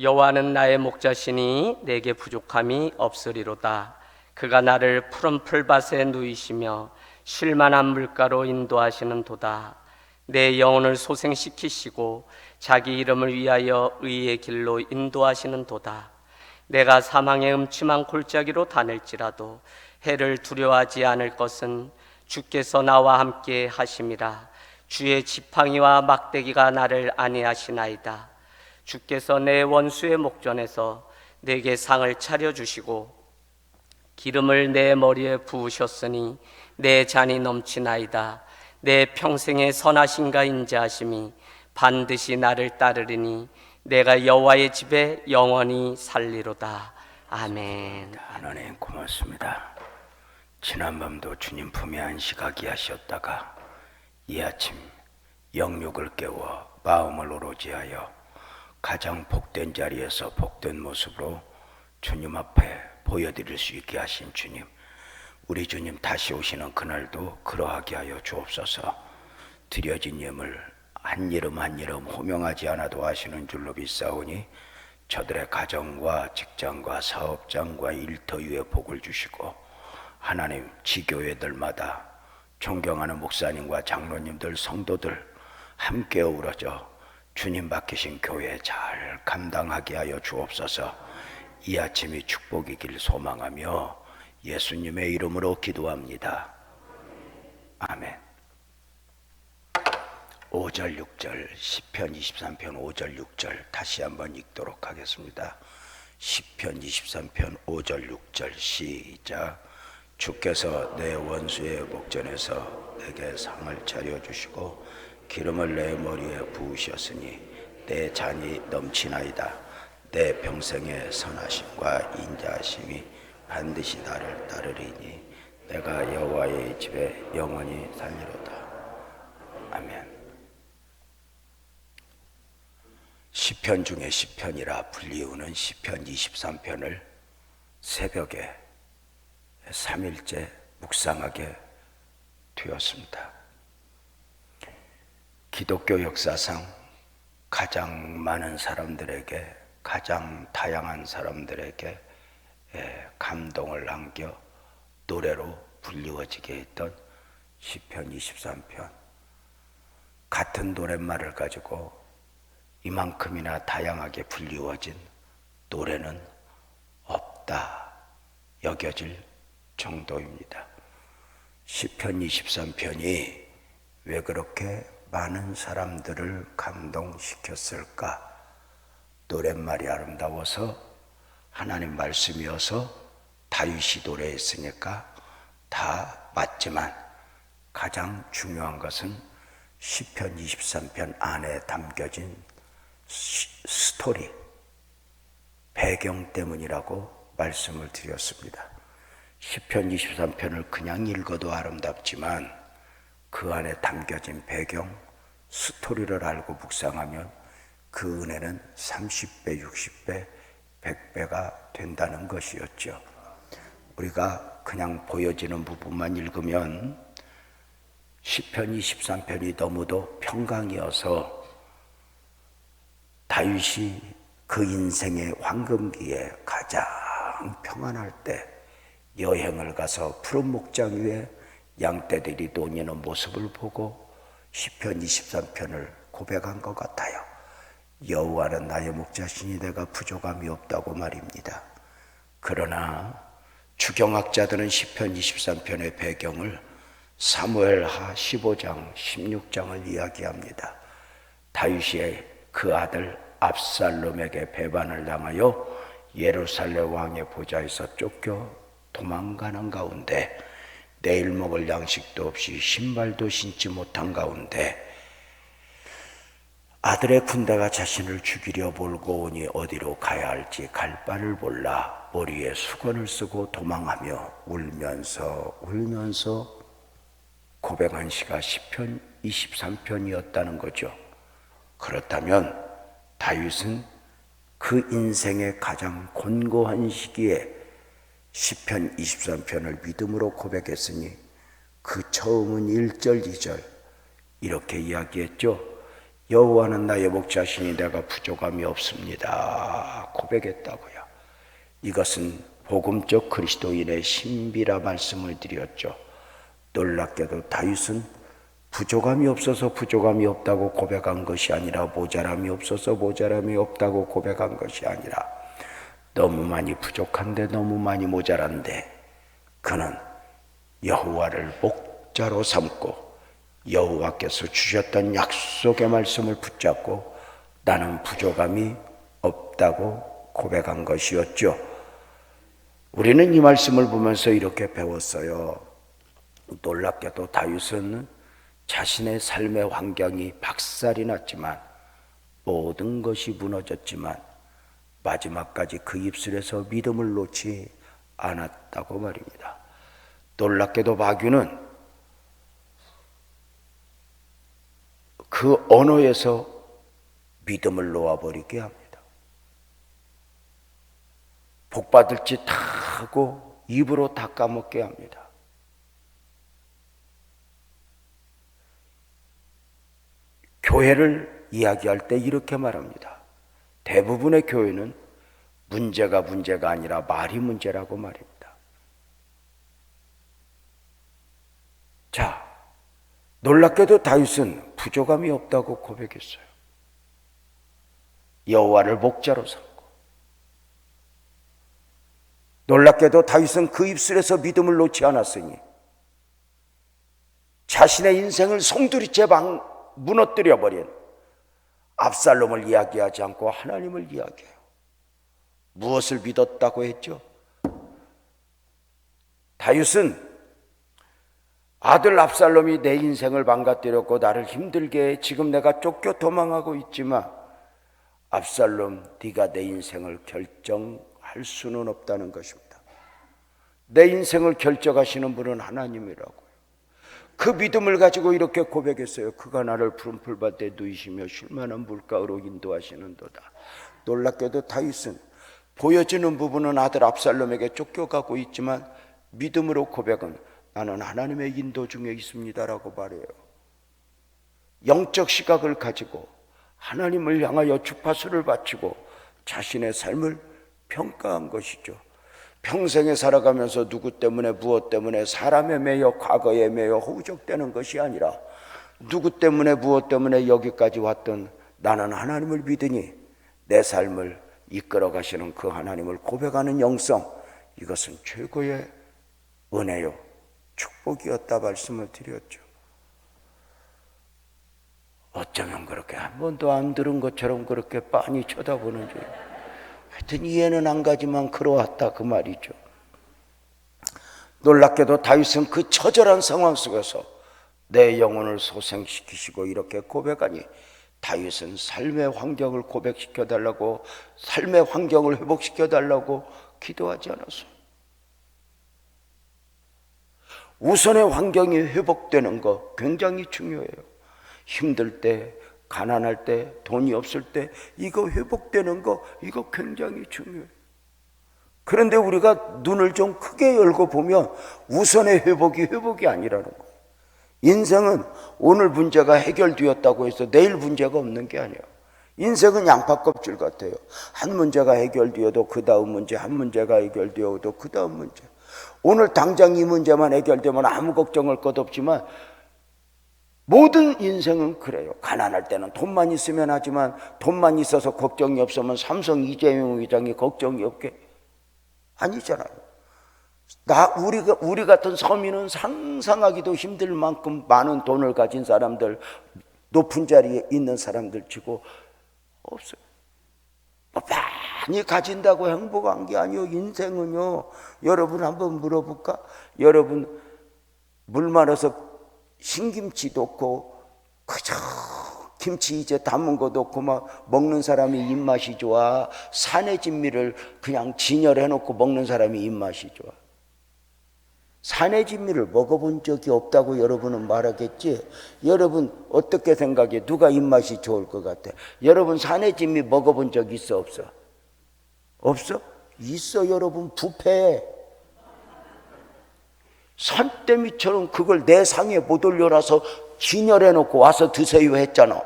여호와는 나의 목자시니 내게 부족함이 없으리로다. 그가 나를 푸른 풀밭에 누이시며 쉴만한 물가로 인도하시는 도다. 내 영혼을 소생시키시고 자기 이름을 위하여 의의 길로 인도하시는 도다. 내가 사망의 음침한 골짜기로 다닐지라도 해를 두려워하지 않을 것은 주께서 나와 함께 하심이라. 주의 지팡이와 막대기가 나를 안위하시나이다. 주께서 내 원수의 목전에서 내게 상을 차려주시고 기름을 내 머리에 부으셨으니 내 잔이 넘치나이다. 내 평생의 선하심과 인자하심이 반드시 나를 따르리니 내가 여호와의 집에 영원히 살리로다. 아멘. 하나님 고맙습니다. 지난밤도 주님 품에 안식하게 하셨다가 이 아침 영육을 깨워 마음을 오로지 하여 가장 복된 자리에서 복된 모습으로 주님 앞에 보여드릴 수 있게 하신 주님, 우리 주님 다시 오시는 그날도 그러하게 하여 주옵소서. 드려진 예물 한 이름 한 이름 호명하지 않아도 하시는 줄로 믿사오니 저들의 가정과 직장과 사업장과 일터위에 복을 주시고 하나님 지교회들마다 존경하는 목사님과 장로님들 성도들 함께 어우러져 주님 맡기신 교회 잘 감당하게 하여 주옵소서. 이 아침이 축복이길 소망하며 예수님의 이름으로 기도합니다. 아멘. 5절 6절 시편 23편 5절 6절 다시 한번 읽도록 하겠습니다. 시편 23편 5절 6절 시작. 주께서 내 원수의 목전에서 내게 상을 차려주시고 기름을 내 머리에 부으셨으니 내 잔이 넘치나이다. 내 평생의 선하심과 인자하심이 반드시 나를 따르리니 내가 여호와의 집에 영원히 살리로다. 아멘. 시편 중에 시편이라 불리우는 시편 23편을 새벽에 3일째 묵상하게 되었습니다. 기독교 역사상 가장 많은 사람들에게, 가장 다양한 사람들에게 감동을 남겨 노래로 불리워지게 했던 시편 23편. 같은 노랫말을 가지고 이만큼이나 다양하게 불리워진 노래는 없다 여겨질 정도입니다. 시편 23편이 왜 그렇게 많은 사람들을 감동시켰을까? 노랫말이 아름다워서, 하나님 말씀이어서, 다윗이 노래했으니까 다 맞지만 가장 중요한 것은 시편 23편 안에 담겨진 스토리, 배경 때문이라고 말씀을 드렸습니다. 시편 23편을 그냥 읽어도 아름답지만 그 안에 담겨진 배경, 스토리를 알고 묵상하면 그 은혜는 30배, 60배, 100배가 된다는 것이었죠. 우리가 그냥 보여지는 부분만 읽으면 시편 23편이 너무도 평강이어서 다윗이 그 인생의 황금기에 가장 평안할 때 여행을 가서 푸른 목장 위에 양떼들이 노니는 모습을 보고 시편 23편을 고백한 것 같아요. 여호와는 나의 목자시니 내가 부족함이 없다고 말입니다. 그러나 주경학자들은 시편 23편의 배경을 사무엘하 15장, 16장을 이야기합니다. 다윗이 그 아들 압살롬에게 배반을 당하여 예루살렘 왕의 보좌에서 쫓겨 도망가는 가운데 내일 먹을 양식도 없이 신발도 신지 못한 가운데 아들의 군대가 자신을 죽이려 몰고 오니 어디로 가야 할지 갈 바를 몰라 머리에 수건을 쓰고 도망하며 울면서 고백한 시가 시편 23편이었다는 거죠. 그렇다면 다윗은 그 인생의 가장 곤고한 시기에 시편 23편을 믿음으로 고백했으니 그 처음은 1절 2절 이렇게 이야기했죠. 여호와는 나의 목자시니 내가 부족함이 없습니다 고백했다고요. 이것은 복음적 그리스도인의 신비라 말씀을 드렸죠. 놀랍게도 다윗은 부족함이 없어서 부족함이 없다고 고백한 것이 아니라 모자람이 없어서 모자람이 없다고 고백한 것이 아니라 너무 많이 부족한데 너무 많이 모자란데 그는 여호와를 목자로 삼고 여호와께서 주셨던 약속의 말씀을 붙잡고 나는 부족함이 없다고 고백한 것이었죠. 우리는 이 말씀을 보면서 이렇게 배웠어요. 놀랍게도 다윗은 자신의 삶의 환경이 박살이 났지만 모든 것이 무너졌지만 마지막까지 그 입술에서 믿음을 놓지 않았다고 말입니다. 놀랍게도 마귀는 그 언어에서 믿음을 놓아버리게 합니다. 복받을 짓 다 하고 입으로 다 까먹게 합니다. 교회를 이야기할 때 이렇게 말합니다. 대부분의 교회는 문제가 아니라 말이 문제라고 말입니다. 자, 놀랍게도 다윗은 부족함이 없다고 고백했어요. 여호와를 목자로 삼고. 놀랍게도 다윗은 그 입술에서 믿음을 놓지 않았으니 자신의 인생을 송두리째 무너뜨려버린 압살롬을 이야기하지 않고 하나님을 이야기해요. 무엇을 믿었다고 했죠? 다윗은 아들 압살롬이 내 인생을 망가뜨렸고 나를 힘들게 해. 지금 내가 쫓겨 도망하고 있지만 압살롬, 네가 내 인생을 결정할 수는 없다는 것입니다. 내 인생을 결정하시는 분은 하나님이라고요. 그 믿음을 가지고 이렇게 고백했어요. 그가 나를 푸른 풀밭에 누이시며 쉴만한 물가로 인도하시는도다. 놀랍게도 다윗은 보여지는 부분은 아들 압살롬에게 쫓겨가고 있지만 믿음으로 고백은 나는 하나님의 인도 중에 있습니다라고 말해요. 영적 시각을 가지고 하나님을 향하여 주파수를 바치고 자신의 삶을 평가한 것이죠. 평생에 살아가면서 누구 때문에 무엇 때문에 사람에 매여 과거에 매여 허우적대는 것이 아니라 누구 때문에 무엇 때문에 여기까지 왔던 나는 하나님을 믿으니 내 삶을 이끌어 가시는 그 하나님을 고백하는 영성, 이것은 최고의 은혜요 축복이었다 말씀을 드렸죠. 어쩌면 그렇게 한 번도 안 들은 것처럼 그렇게 빤히 쳐다보는 줄. 하여튼 이해는 안 가지만 그러왔다 그 말이죠. 놀랍게도 다윗은 그 처절한 상황 속에서 내 영혼을 소생시키시고 이렇게 고백하니 다윗은 삶의 환경을 고백시켜달라고, 삶의 환경을 회복시켜달라고 기도하지 않았어요. 우선의 환경이 회복되는 거 굉장히 중요해요. 힘들 때, 가난할 때, 돈이 없을 때 이거 회복되는 거 이거 굉장히 중요해요. 그런데 우리가 눈을 좀 크게 열고 보면 우선의 회복이 아니라는 거예요. 인생은 오늘 문제가 해결되었다고 해서 내일 문제가 없는 게 아니에요. 인생은 양파 껍질 같아요. 한 문제가 해결되어도 그 다음 문제, 한 문제가 해결되어도 그 다음 문제. 오늘 당장 이 문제만 해결되면 아무 걱정할 것 없지만 모든 인생은 그래요. 가난할 때는 돈만 있으면 하지만 돈만 있어서 걱정이 없으면 삼성 이재용 회장이 걱정이 없게 아니잖아요. 우리 같은 서민은 상상하기도 힘들 만큼 많은 돈을 가진 사람들, 높은 자리에 있는 사람들 치고 없어요. 많이 가진다고 행복한 게 아니요. 인생은요. 여러분 한번 물어볼까? 여러분 물 말아서 신김치 넣고 그저 김치 이제 담은 거 넣고 막 먹는 사람이 입맛이 좋아? 산의 진미를 그냥 진열해 놓고 먹는 사람이 입맛이 좋아? 산의 진미를 먹어본 적이 없다고 여러분은 말하겠지? 여러분 어떻게 생각해? 누가 입맛이 좋을 것 같아? 여러분 산의 진미 먹어본 적 있어 없어? 없어? 있어. 여러분 부패해. 산더미처럼 그걸 내 상에 못 올려놔서 진열해 놓고 와서 드세요 했잖아.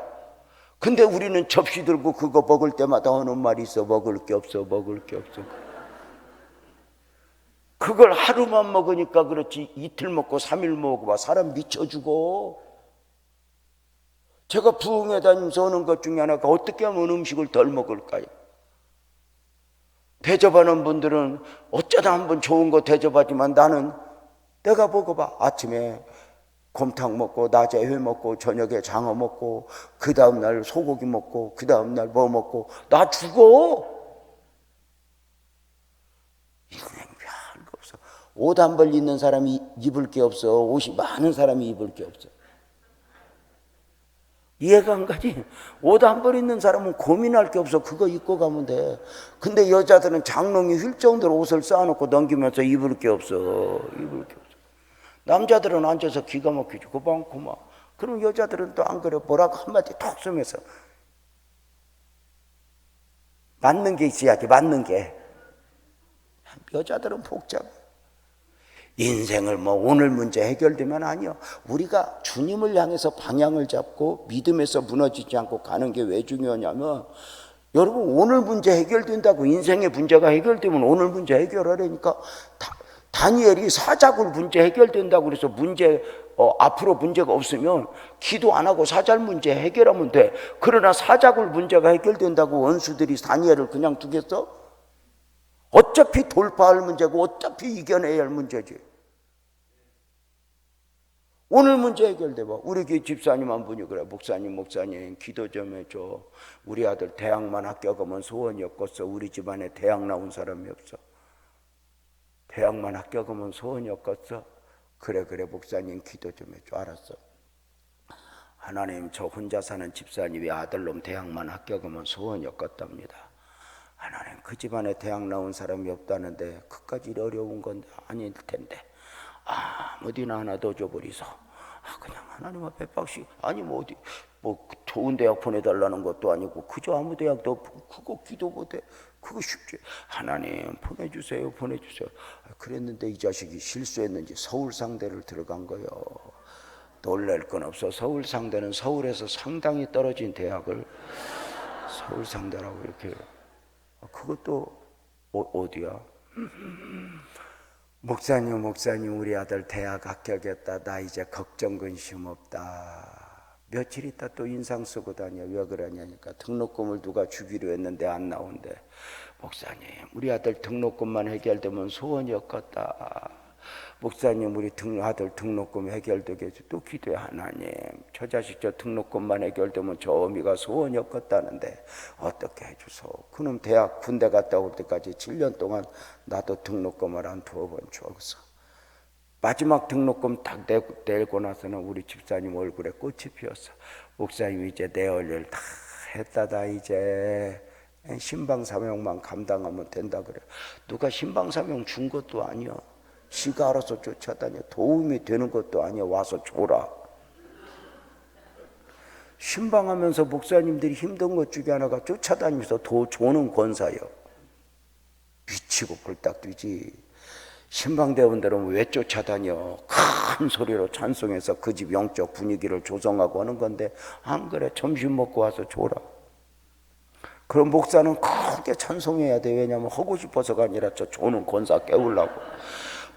근데 우리는 접시 들고 그거 먹을 때마다 하는 말이 있어. 먹을 게 없어, 먹을 게 없어. 그걸 하루만 먹으니까 그렇지 이틀 먹고 3일 먹어봐 사람 미쳐 죽어. 제가 부흥회 다니면서 하는 것 중에 하나가 어떻게 하면 음식을 덜 먹을까요? 대접하는 분들은 어쩌다 한번 좋은 거 대접하지만 나는 내가 먹어봐. 아침에 곰탕 먹고 낮에 회 먹고 저녁에 장어 먹고 그 다음날 소고기 먹고 그 다음날 뭐 먹고 나 죽어. 인생 별거 없어. 옷 한 벌 입는 사람이 입을 게 없어. 옷이 많은 사람이 입을 게 없어. 이해가 안 가지? 옷 한 벌 입는 사람은 고민할 게 없어. 그거 입고 가면 돼. 근데 여자들은 장롱이 휠 정도로 옷을 쌓아놓고 넘기면서 입을 게 없어. 입을 게 없어. 남자들은 앉아서 기가 막히지. 고만. 그럼 여자들은 또 안 그래. 뭐라고 한마디 톡 쏘면서. 맞는 게 있어야지, 맞는 게. 여자들은 복잡해. 인생을 뭐 오늘 문제 해결되면 아니요. 우리가 주님을 향해서 방향을 잡고 믿음에서 무너지지 않고 가는 게 왜 중요하냐면 여러분 오늘 문제 해결된다고 인생의 문제가 해결되면 오늘 문제 해결하려니까 다니엘이 사자굴 문제 해결된다고 그래서 앞으로 문제가 없으면 기도 안 하고 사잘 문제 해결하면 돼. 그러나 사자굴 문제가 해결된다고 원수들이 다니엘을 그냥 두겠어? 어차피 돌파할 문제고 어차피 이겨내야 할 문제지. 오늘 문제 해결돼봐. 우리 교회 집사님 한 분이 그래. 목사님 기도 좀 해줘. 우리 아들 대학만 합격하면 소원이 없겠어. 우리 집안에 대학 나온 사람이 없어. 대학만 합격하면 소원이 없겠어. 그래 목사님 기도 좀 해줘. 알았어. 하나님 저 혼자 사는 집사님이 아들놈 대학만 합격하면 소원이 없겠답니다. 하나님 그 집안에 대학 나온 사람이 없다는데 그까지 어려운 건 아닐 텐데 어디나 하나 더 줘버리소. 그냥 하나님 앞에 박씨 아니 뭐 어디 뭐 좋은 대학 보내달라는 것도 아니고 그저 아무 대학도 그거 기도 못해. 그거 쉽지. 하나님 보내주세요. 그랬는데 이 자식이 실수했는지 서울 상대를 들어간 거요. 놀랄 건 없어. 서울 상대는 서울에서 상당히 떨어진 대학을 서울 상대라고 이렇게. 그것도 어디야? 목사님 우리 아들 대학 합격했다. 나 이제 걱정 근심 없다. 며칠 있다 또 인상 쓰고 다녀. 왜 그러냐니까 등록금을 누가 주기로 했는데 안 나온대. 목사님 우리 아들 등록금만 해결되면 소원이 없겠다. 목사님 우리 아들 등록금 해결되게 해줘. 또 기도해. 하나님 저 자식 저 등록금만 해결되면 저 어미가 소원이 없겠다는데 어떻게 해주소. 그놈 대학 군대 갔다 올 때까지 7년 동안 나도 등록금을 한 2번 줬어. 마지막 등록금 딱 내고 나서는 우리 집사님 얼굴에 꽃이 피었어. 목사님 이제 내 할 일 다 했다다. 이제 신방사명만 감당하면 된다 그래. 누가 신방사명 준 것도 아니야. 지가 알아서 쫓아다녀. 도움이 되는 것도 아니야. 와서 줘라. 신방하면서 목사님들이 힘든 것 중에 하나가 쫓아다니면서 줘는 권사요. 미치고 벌떡 뛰지. 신방대원들은 왜 쫓아다녀? 큰 소리로 찬송해서 그 집 영적 분위기를 조성하고 하는 건데 안 그래. 점심 먹고 와서 줘라. 그럼 목사는 크게 찬송해야 돼. 왜냐하면 하고 싶어서가 아니라 저 조는 권사 깨우려고.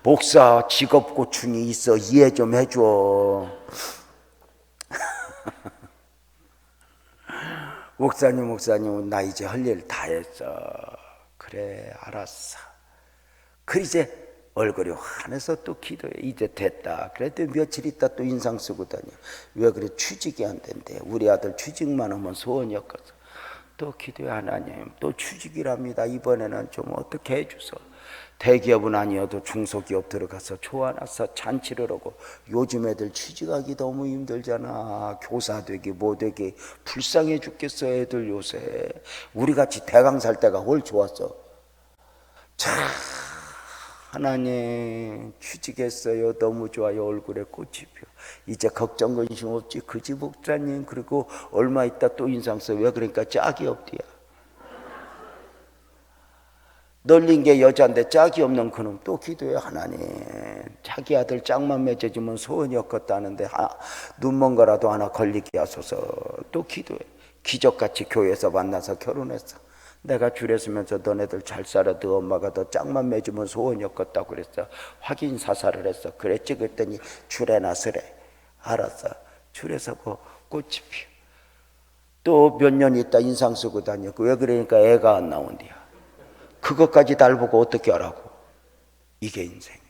목사 직업 고충이 있어. 이해 좀 해줘. 목사님 나 이제 할 일 다 했어. 그래 알았어. 그래 이제 얼굴이 환해서 또 기도해. 이제 됐다. 그래도 며칠 있다 또 인상 쓰고 다녀. 왜 그래? 취직이 안 된대. 우리 아들 취직만 하면 소원이 없거든. 또 기도해. 하나님 또 취직이랍니다. 이번에는 좀 어떻게 해주소. 대기업은 아니어도 중소기업 들어가서 좋아놨어. 잔치를 하고. 요즘 애들 취직하기 너무 힘들잖아. 교사 되기 뭐 되기 불쌍해 죽겠어. 애들 요새 우리같이 대강 살 때가 훨 좋았어. 참 하나님 취직했어요. 너무 좋아요. 얼굴에 꽃이 펴. 이제 걱정 근심 없지. 그지 목사님. 그리고 얼마 있다 또 인상 써. 왜 그러니까 짝이 없디야. 널린 게 여자인데 짝이 없는 그놈 또 기도해. 하나님 자기 아들 짝만 맺어주면 소원이 없겠다는데 눈먼 거라도 하나 걸리게 하소서. 또 기도해. 기적같이 교회에서 만나서 결혼했어. 내가 줄에 서면서 너네들 잘 살아, 너 엄마가 너 짝만 맺으면 소원이었겠다고 그랬어. 확인 사살을 했어. 그랬지? 그랬더니 줄에 나서래. 알았어. 줄에 서고 꽃이 피어. 또 몇 년 있다 인상 쓰고 다녔고. 왜 그러니까 애가 안 나온대요. 그것까지 날 보고 어떻게 하라고. 이게 인생이야.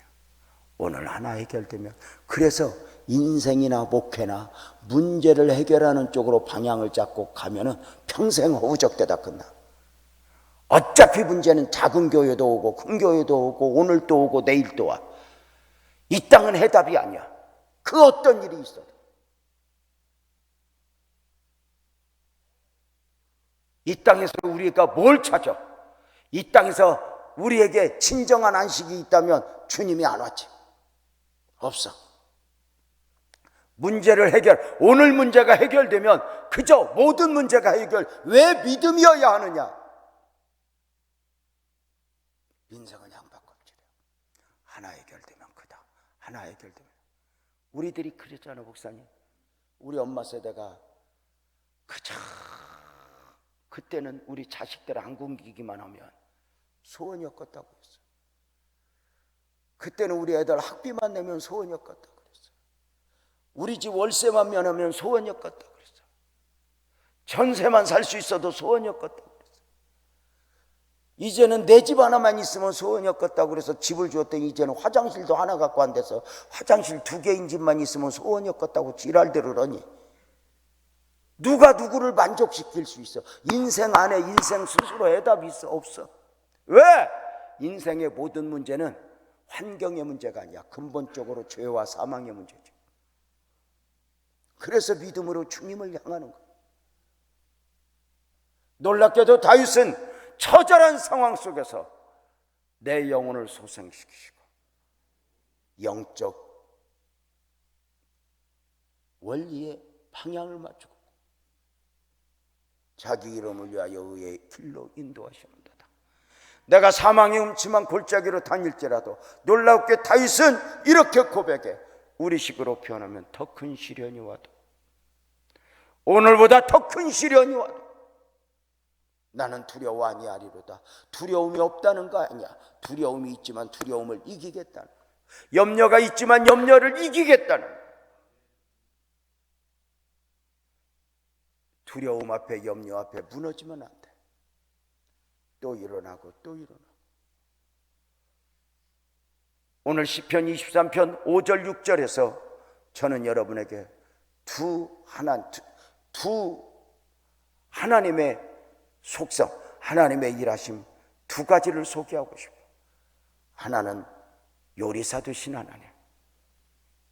오늘 하나 해결되면, 그래서 인생이나 목회나 문제를 해결하는 쪽으로 방향을 잡고 가면은 평생 허우적대다 끝나. 어차피 문제는 작은 교회도 오고 큰 교회도 오고 오늘 또 오고 내일 또 와. 이 땅은 해답이 아니야. 그 어떤 일이 있어도. 이 땅에서 우리가 뭘 찾아? 이 땅에서 우리에게 진정한 안식이 있다면 주님이 안 왔지. 없어. 문제를 오늘 문제가 해결되면 그저 모든 문제가 왜 믿음이어야 하느냐? 인생은 양박껍질이야. 하나 해결되면 크다. 하나 해결되면. 우리들이 그랬잖아, 목사님. 우리 엄마 세대가 그저 그때는 우리 자식들 안 굶기기만 하면 소원이었겠다고 했어. 그때는 우리 애들 학비만 내면 소원이었겠다고 그랬어. 우리 집 월세만 면하면 소원이었겠다고 그랬어. 전세만 살 수 있어도 소원이었겠다고 그랬어. 이제는 내 집 하나만 있으면 소원이었겠다고 그래서 집을 주었더니 이제는 화장실도 하나 갖고 안 돼서 화장실 2개인 집만 있으면 소원이었겠다고 지랄대로 하니. 누가 누구를 만족시킬 수 있어? 인생 안에 인생 스스로 해답이 있어? 없어. 왜? 인생의 모든 문제는 환경의 문제가 아니야. 근본적으로 죄와 사망의 문제지. 그래서 믿음으로 주님을 향하는 거야. 놀랍게도 다윗은 처절한 상황 속에서 내 영혼을 소생시키시고 영적 원리에 방향을 맞추고 자기 이름을 위하여 의의 길로 인도하시는도다. 내가 사망의 음침한 골짜기로 다닐지라도 놀랍게 다윗은 이렇게 고백해. 우리 식으로 표현하면 더 큰 시련이 와도, 오늘보다 더 큰 시련이 와도 나는 두려워 아니하리로다. 두려움이 없다는 거 아니야. 두려움이 있지만 두려움을 이기겠다는 거야. 염려가 있지만 염려를 이기겠다는 거야. 두려움 앞에 염려 앞에 무너지면 안 돼. 또 일어나고 또 일어나고. 오늘 시편 23편 5절 6절에서 저는 여러분에게 두 하나님의 속성, 하나님의 일하심 두 가지를 소개하고 싶어요. 하나는 요리사 되신 하나님,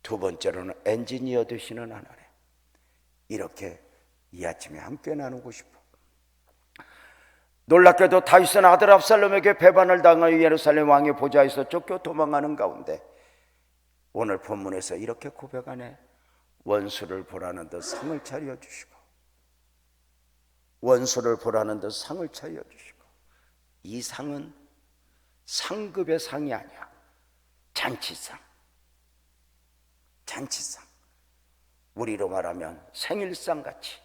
두 번째로는 엔지니어 되시는 하나님. 이렇게 이 아침에 함께 나누고 싶어. 놀랍게도 다윗은 아들 압살롬에게 배반을 당하여 예루살렘 왕의 보좌에서 쫓겨 도망하는 가운데 오늘 본문에서 이렇게 고백하네. 원수를 보라는 듯 상을 차려주시고, 원수를 보라는 듯 상을 차려주시고. 이 상은 상급의 상이 아니야. 잔치상. 잔치상. 우리로 말하면 생일상 같이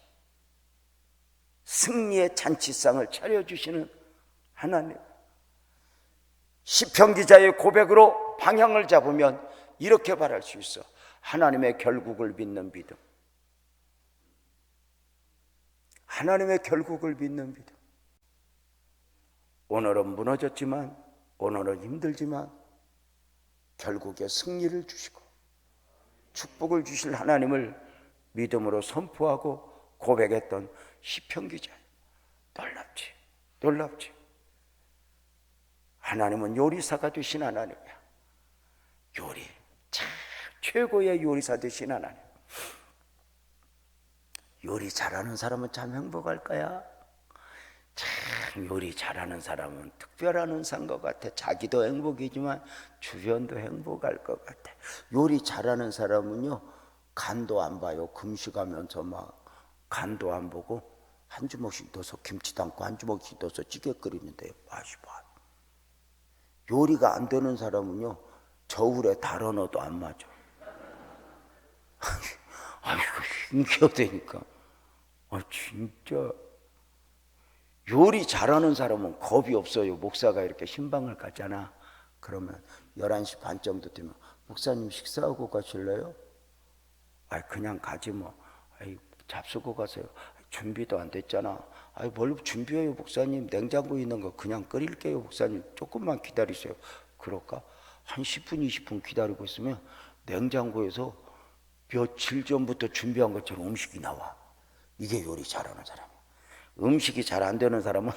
승리의 잔치상을 차려주시는 하나님. 시편 기자의 고백으로 방향을 잡으면 이렇게 말할 수 있어. 하나님의 결국을 믿는 믿음. 하나님의 결국을 믿는 믿음. 오늘은 무너졌지만, 오늘은 힘들지만 결국에 승리를 주시고 축복을 주실 하나님을 믿음으로 선포하고 고백했던 시편 기자. 놀랍지, 놀랍지. 하나님은 요리사가 되신 하나님이야. 요리, 참 최고의 요리사 되신 하나님. 요리 잘하는 사람은 참 행복할 거야. 참 요리 잘하는 사람은 특별한 은사인 것 같아. 자기도 행복이지만 주변도 행복할 것 같아. 요리 잘하는 사람은요, 간도 안 봐요. 금식하면서 막 간도 안 보고 한 주먹씩 넣어서 김치 담고 한 주먹씩 넣어서 찌개 끓이는데 맛이 봐. 요리가 안 되는 사람은요, 저울에 달아 넣어도 안 맞아. 아이고 힘겨되니까. 진짜 요리 잘하는 사람은 겁이 없어요. 목사가 이렇게 신방을 갔잖아. 그러면 11시 반 정도 되면 목사님 식사하고 가실래요? 그냥 가지 뭐. 잡수고 가세요. 준비도 안 됐잖아. 뭘 준비해요 목사님. 냉장고에 있는 거 그냥 끓일게요 목사님. 조금만 기다리세요. 그럴까? 한 10분 20분 기다리고 있으면 냉장고에서 며칠 전부터 준비한 것처럼 음식이 나와. 이게 요리 잘하는 사람. 음식이 잘 안 되는 사람은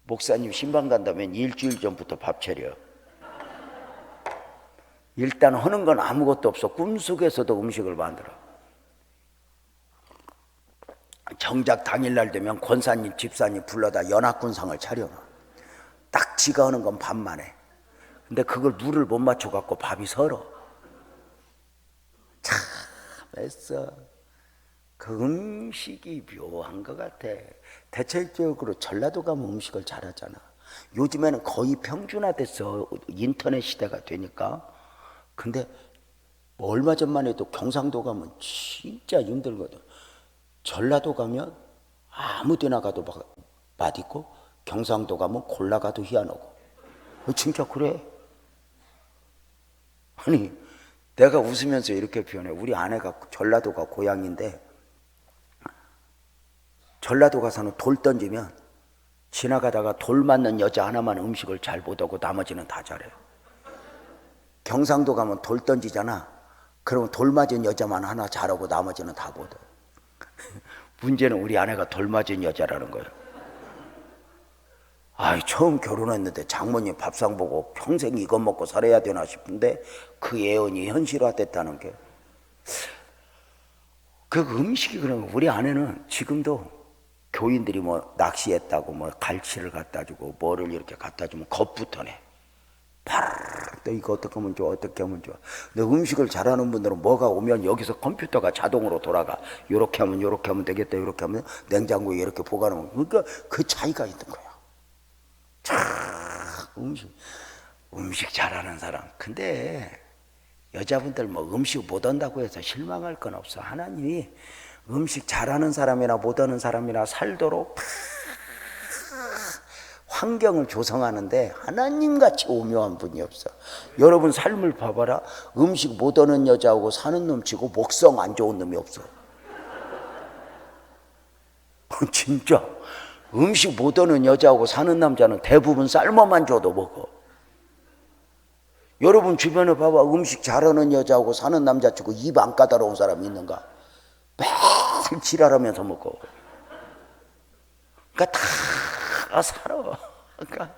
목사님 신방 간다면 일주일 전부터 밥 차려. 일단 하는 건 아무것도 없어. 꿈속에서도 음식을 만들어. 정작 당일날 되면 권사님 집사님 불러다 연합군상을 차려놔. 딱 지가 하는 건 밥만 해. 근데 그걸 물을 못 맞춰갖고 밥이 설어. 참 애써. 그 음식이 묘한 것 같아. 대체적으로 전라도 가면 음식을 잘하잖아. 요즘에는 거의 평준화됐어. 인터넷 시대가 되니까. 근데 얼마 전만 해도 경상도 가면 진짜 힘들거든. 전라도 가면 아무 데나 가도 맛있고, 경상도 가면 골라가도 희한하고. 진짜 그래. 아니 내가 웃으면서 이렇게 표현해. 우리 아내가 전라도가 고향인데 전라도 가서는 돌 던지면 지나가다가 돌 맞는 여자 하나만 음식을 잘 못하고 나머지는 다 잘해요. 경상도 가면 돌 던지잖아. 그러면 돌 맞은 여자만 하나 잘하고 나머지는 다 못해. 문제는 우리 아내가 돌 맞은 여자라는 거예요. 처음 결혼했는데 장모님 밥상 보고 평생 이것 먹고 살아야 되나 싶은데 그 예언이 현실화됐다는 게, 그 음식이 그런 거. 우리 아내는 지금도 교인들이 뭐 낚시했다고 뭐 갈치를 갖다 주고 뭐를 이렇게 갖다 주면 겁부터 내. 또 이거 어떻게 하면 좋아, 어떻게 하면 좋아. 근데 음식을 잘하는 분들은 뭐가 오면 여기서 컴퓨터가 자동으로 돌아가. 요렇게 하면 요렇게 하면 되겠다, 요렇게 하면 냉장고에 이렇게 보관하면. 그러니까 그 차이가 있는 거야. 참 음식 잘하는 사람. 근데 여자분들 뭐 음식 못한다고 해서 실망할 건 없어. 하나님이 음식 잘하는 사람이나 못하는 사람이나 살도록 환경을 조성하는데 하나님같이 오묘한 분이 없어. 여러분 삶을 봐봐라. 음식 못하는 여자하고 사는 놈 치고 목성 안 좋은 놈이 없어. 진짜 음식 못하는 여자하고 사는 남자는 대부분 쌀먹만 줘도 먹어. 여러분 주변에 봐봐. 음식 잘하는 여자하고 사는 남자 치고 입 안 까다로운 사람이 있는가? 매일 지랄하면서 먹고. 그러니까 다 살아. 그러니까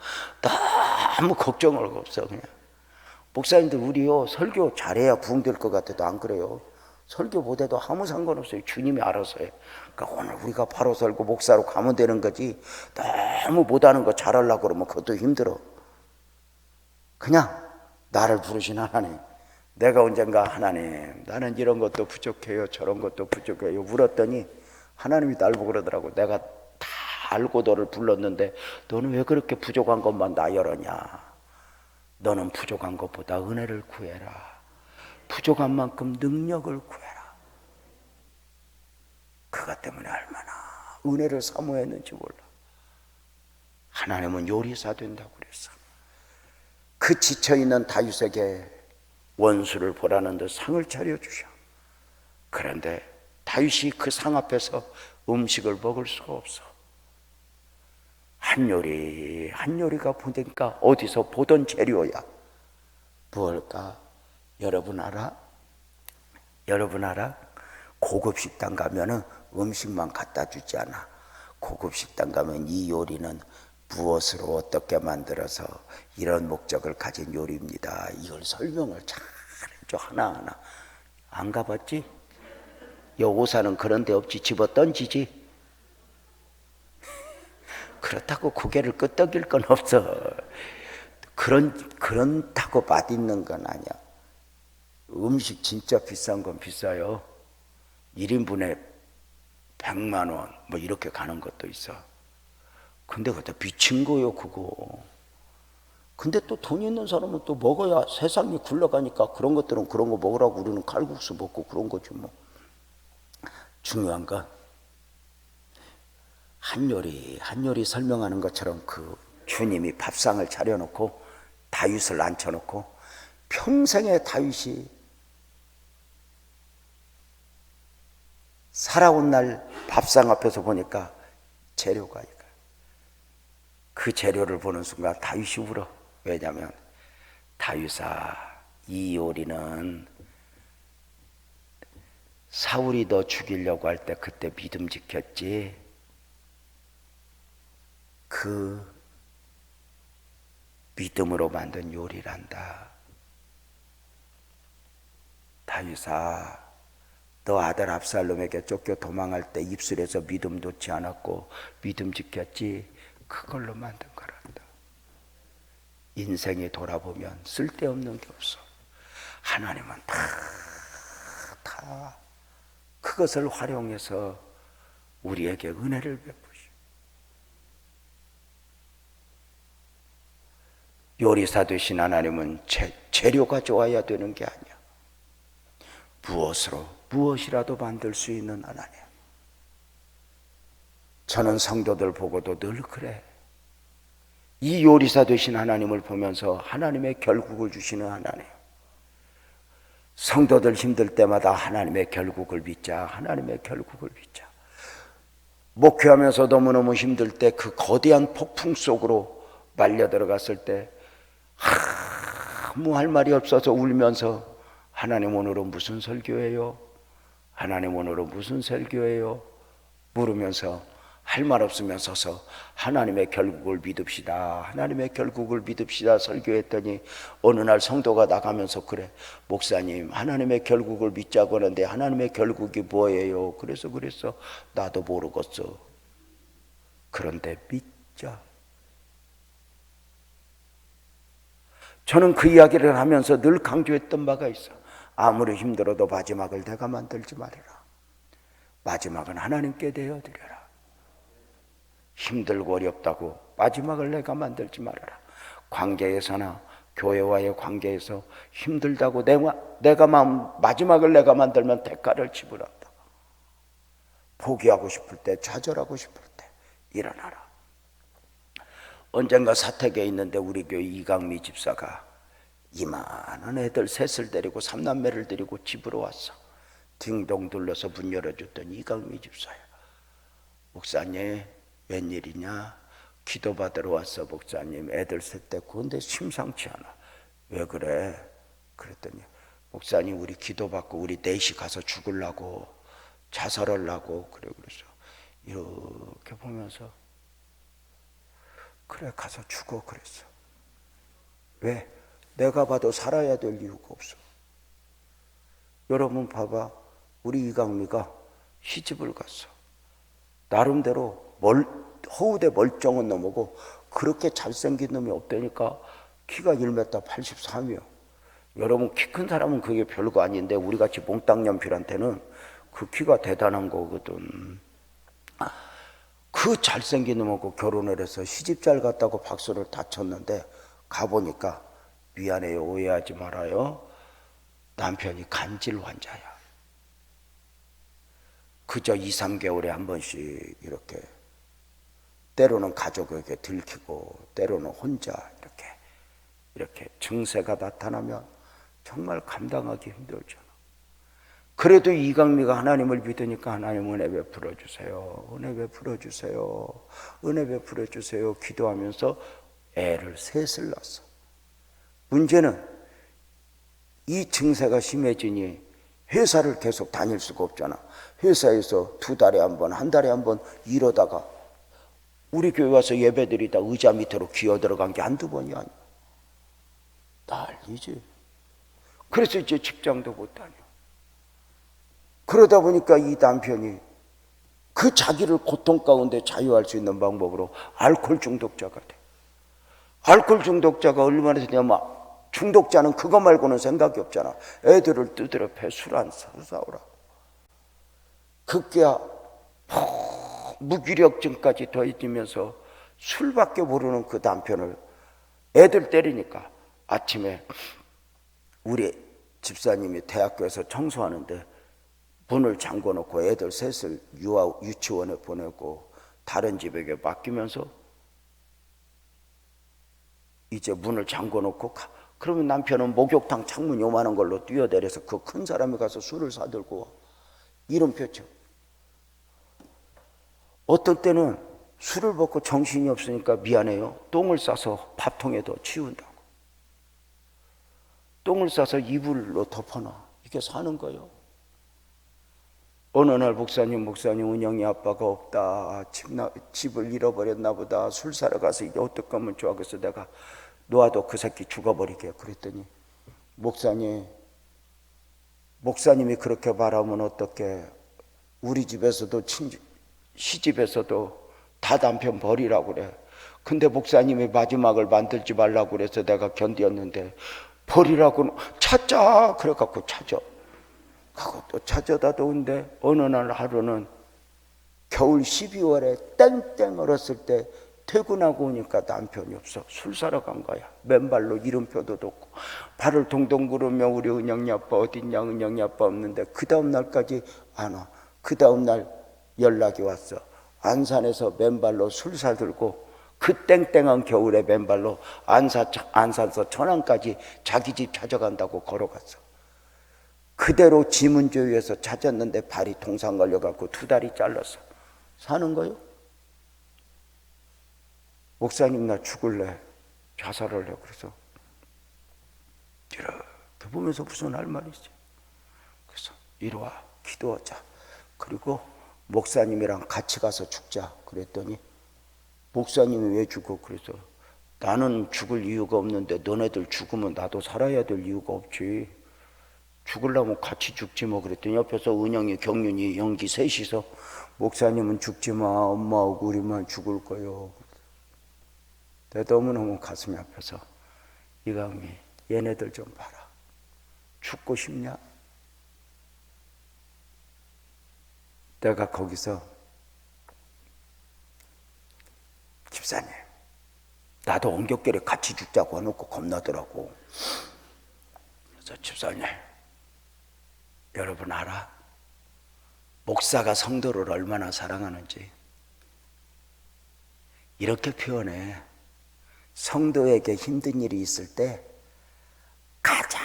너무 걱정할 거 없어. 그냥 목사님들 우리요 설교 잘해야 부흥될 것 같아도 안 그래요. 설교 못해도 아무 상관없어요. 주님이 알아서 해. 그러니까 오늘 우리가 바로 설고 목사로 가면 되는 거지. 너무 못하는 거 잘하려고 그러면 그것도 힘들어. 그냥 나를 부르신 하나님, 내가 언젠가 하나님 나는 이런 것도 부족해요 저런 것도 부족해요 물었더니 하나님이 날 보고 그러더라고. 내가 다 알고 너를 불렀는데 너는 왜 그렇게 부족한 것만 나열하냐. 너는 부족한 것보다 은혜를 구해라. 부족한 만큼 능력을 구해라. 그것 때문에 얼마나 은혜를 사모했는지 몰라. 하나님은 요리사 된다고 그랬어. 그 지쳐있는 다윗에게 원수를 보라는 듯 상을 차려주셔. 그런데 다윗이 그 상 앞에서 음식을 먹을 수가 없어. 한 요리가 보니까 어디서 보던 재료야. 무엇일까? 여러분 알아? 고급 식당 가면은 음식만 갖다 주지 않아. 고급 식당 가면 이 요리는 무엇으로 어떻게 만들어서 이런 목적을 가진 요리입니다. 이걸 설명을 잘 해줘 하나하나. 안 가봤지? 여고사는 그런 데 없지. 집어 던지지. 그렇다고 고개를 끄덕일 건 없어. 그런다고 맛있는 건 아니야. 음식 진짜 비싼 건 비싸요. 1인분에 100만 원 뭐 이렇게 가는 것도 있어. 근데 그것도 미친 거요 그거. 근데 또 돈 있는 사람은 또 먹어야 세상이 굴러가니까 그런 것들은 그런 거 먹으라고 우리는 칼국수 먹고 그런 거지 뭐. 중요한 건 한 요리 설명하는 것처럼 그 주님이 밥상을 차려놓고 다윗을 앉혀놓고 평생에 다윗이 살아온 날 밥상 앞에서 보니까 재료가 이거. 그 재료를 보는 순간 다윗이 울어. 왜냐하면 다윗아, 이 요리는 사울이 너 죽이려고 할 때 그때 믿음 지켰지. 그 믿음으로 만든 요리란다. 다윗아, 너 아들 압살롬에게 쫓겨 도망할 때 입술에서 믿음 놓지 않았고 믿음 지켰지. 그걸로 만든 거란다. 인생에 돌아보면 쓸데없는 게 없어. 하나님은 다 그것을 활용해서 우리에게 은혜를 베푸시. 요리사 되신 하나님은 재료가 좋아야 되는 게 아니야. 무엇이라도 만들 수 있는 하나님. 저는 성도들 보고도 늘 그래. 이 요리사 되신 하나님을 보면서 하나님의 결국을 주시는 하나님. 성도들 힘들 때마다 하나님의 결국을 믿자. 하나님의 결국을 믿자. 목회하면서 너무너무 힘들 때 그 거대한 폭풍 속으로 말려 들어갔을 때 아무 할 말이 없어서 울면서 하나님 오늘은 무슨 설교예요? 하나님 오늘은 무슨 설교예요? 물으면서 할 말 없으면 서서 하나님의 결국을 믿읍시다. 하나님의 결국을 믿읍시다 설교했더니 어느 날 성도가 나가면서 그래. 목사님, 하나님의 결국을 믿자고 하는데 하나님의 결국이 뭐예요? 그래서 나도 모르겠어. 그런데 믿자. 저는 그 이야기를 하면서 늘 강조했던 바가 있어. 아무리 힘들어도 마지막을 내가 만들지 말아라. 마지막은 하나님께 내어드려라. 힘들고 어렵다고 마지막을 내가 만들지 말아라. 관계에서나 교회와의 관계에서 힘들다고 내가 마지막을 내가 만들면 대가를 지불한다. 포기하고 싶을 때, 좌절하고 싶을 때 일어나라. 언젠가 사택에 있는데 우리 교회 이강미 집사가 이만한 애들 셋을 데리고 삼남매를 데리고 집으로 왔어. 딩동 둘러서 문 열어줬더니 이강미 집사야. 목사님, 웬일이냐? 기도받으러 왔어. 목사님, 애들 셋 데리고. 근데 심상치 않아. 왜 그래? 그랬더니 목사님, 우리 기도받고 우리 넷이 가서 죽으려고, 자살하려고. 그래서 이렇게 보면서 그래, 가서 죽어. 그랬어. 왜? 내가 봐도 살아야 될 이유가 없어. 여러분 봐봐. 우리 이강미가 시집을 갔어. 나름대로 허우대 멀쩡한 놈이고 그렇게 잘생긴 놈이 없다니까. 키가 1m 83이요. 여러분, 키 큰 사람은 그게 별거 아닌데 우리같이 몽땅년필한테는 그 키가 대단한 거거든. 그 잘생긴 놈하고 결혼을 해서 시집 잘 갔다고 박수를 다 쳤는데 가보니까 미안해요, 오해하지 말아요, 남편이 간질 환자야. 그저 2, 3개월에 한 번씩 이렇게 때로는 가족에게 들키고 때로는 혼자 이렇게 증세가 나타나면 정말 감당하기 힘들잖아. 그래도 이강미가 하나님을 믿으니까 하나님 은혜 베풀어 주세요. 은혜 베풀어 주세요. 은혜 베풀어 주세요. 기도하면서 애를 셋을 낳았어. 문제는 이 증세가 심해지니 회사를 계속 다닐 수가 없잖아. 회사에서 2달에 한 번, 1달에 한 번 이러다가 우리 교회 와서 예배드리다 의자 밑으로 기어 들어간 게 한두 번이 아니야. 난리지. 그래서 이제 직장도 못 다녀. 그러다 보니까 이 남편이 그 자기를 고통 가운데 자유할 수 있는 방법으로 알코올 중독자가 돼. 알코올 중독자가 얼마나 되냐면 중독자는 그거 말고는 생각이 없잖아. 애들을 두드려 패, 술 안 사오라고. 급기야 무기력증까지 더해지면서 술밖에 모르는 그 남편을 애들 때리니까 아침에 우리 집사님이 대학교에서 청소하는데 문을 잠궈 놓고 애들 셋을 유치원에 보내고 다른 집에게 맡기면서 이제 문을 잠궈 놓고 그러면 남편은 목욕탕 창문 요만한 걸로 뛰어내려서 그 큰 사람이 가서 술을 사들고 와. 이름표죠. 어떨 때는 술을 먹고 정신이 없으니까 미안해요. 똥을 싸서 밥통에도 치운다고. 똥을 싸서 이불로 덮어놔. 이게 사는 거예요. 어느 날 목사님 은영이 아빠가 없다. 집을 잃어버렸나 보다. 술 사러 가서 이게 어떡하면 좋아. 그래서 내가 놓아도 그 새끼 죽어버리게. 그랬더니 목사님이 그렇게 말하면 어떡해. 우리 집에서도 시집에서도 다 남편 버리라고 그래. 근데 목사님이 마지막을 만들지 말라고 그래서 내가 견디었는데 버리라고 찾자 그래갖고 찾아. 하고 또 찾아다 도는데 어느 날 하루는 겨울 12월에 땡땡 얼었을 때 퇴근하고 오니까 남편이 없어. 술 사러 간 거야. 맨발로 이름표도 뒀고 발을 동동 구르며 우리 은영이 아빠 어딨냐. 은영이 아빠 없는데 그 다음 날까지 안 와. 그 다음 날 연락이 왔어. 안산에서 맨발로 술 사들고 그 땡땡한 겨울에 맨발로 안산서 천안까지 자기 집 찾아간다고 걸어갔어. 그대로 지문조위에서 찾았는데 발이 동상 걸려갖고 2다리 잘랐어. 사는 거요? 목사님 나 죽을래. 자살할래. 그래서 이렇게 보면서 무슨 할 말이지. 그래서 이리 와 기도하자. 그리고 목사님이랑 같이 가서 죽자. 그랬더니 목사님이 왜 죽어? 그래서 나는 죽을 이유가 없는데 너네들 죽으면 나도 살아야 될 이유가 없지. 죽으려면 같이 죽지 뭐. 그랬더니 옆에서 은영이, 경윤이, 영기 셋이서 목사님은 죽지 마. 엄마하고 우리만 죽을 거요. 내 너무너무 가슴이 아파서 이강이 얘네들 좀 봐라. 죽고 싶냐? 내가 거기서 집사님 나도 엉겹결에 같이 죽자고 해놓고 겁나더라고. 그래서 집사님 여러분 알아? 목사가 성도를 얼마나 사랑하는지 이렇게 표현해. 성도에게 힘든 일이 있을 때 가장